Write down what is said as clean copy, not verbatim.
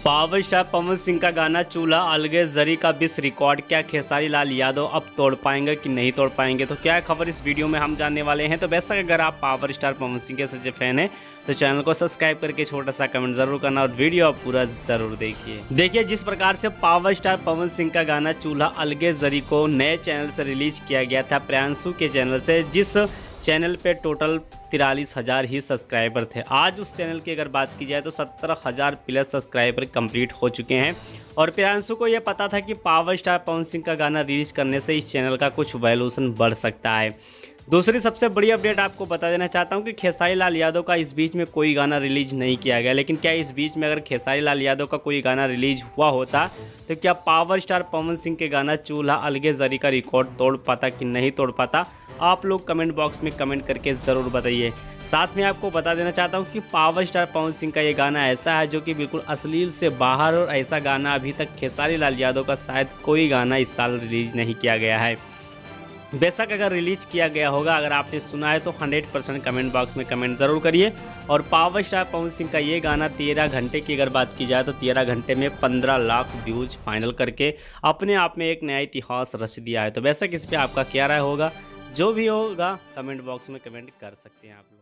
Power star Pawan Singh का गाना चूल्हा अलगे जरी का विश्व रिकॉर्ड, क्या खेसारी लाल यादव अब तोड़ पाएंगे कि नहीं तोड़ पाएंगे? तो क्या खबर इस वीडियो में हम जानने वाले हैं। तो वैसा अगर आप पावर स्टार पवन सिंह के सच्चे फैन हैं तो चैनल को सब्सक्राइब करके छोटा सा कमेंट जरूर करना और वीडियो आप पूरा जरूर देखिए जिस प्रकार से पावर स्टार पवन सिंह का गाना चूल्हा अलगे जरी को नए चैनल से रिलीज किया गया था, प्रियांशु के चैनल से, जिस चैनल पे टोटल 43,000 ही सब्सक्राइबर थे। आज उस चैनल की अगर बात की जाए तो 17,000 प्लस सब्सक्राइबर कंप्लीट हो चुके हैं। और प्रियांशु को यह पता था कि पावर स्टार पवन सिंह का गाना रिलीज करने से इस चैनल का कुछ वैल्यूएशन बढ़ सकता है। दूसरी सबसे बड़ी अपडेट आपको बता देना चाहता हूं कि खेसारी लाल यादव का इस बीच में कोई गाना रिलीज नहीं किया गया, लेकिन क्या इस बीच में अगर खेसारी लाल यादव का कोई गाना रिलीज हुआ होता तो क्या पावर स्टार पवन सिंह के गाना चूल्हा अलगे जरी का रिकॉर्ड तोड़ पाता कि नहीं तोड़ पाता? आप लोग कमेंट बॉक्स में कमेंट करके ज़रूर बताइए। साथ में आपको बता देना चाहता हूं कि पावर स्टार पवन सिंह का ये गाना ऐसा है जो कि बिल्कुल अश्लील से बाहर, और ऐसा गाना अभी तक खेसारी लाल यादव का शायद कोई गाना इस साल रिलीज नहीं किया गया है। बेशक अगर रिलीज किया गया होगा, अगर आपने सुना है तो 100% कमेंट बॉक्स में कमेंट ज़रूर करिए। और पावर स्टार पवन सिंह का ये गाना 13 घंटे की अगर बात की जाए तो 13 घंटे में 15 लाख व्यूज फाइनल करके अपने आप में एक नया इतिहास रच दिया है। तो बेशक इस पर आपका क्या राय होगा? जो भी होगा कमेंट बॉक्स में कमेंट कर सकते हैं आप लोग।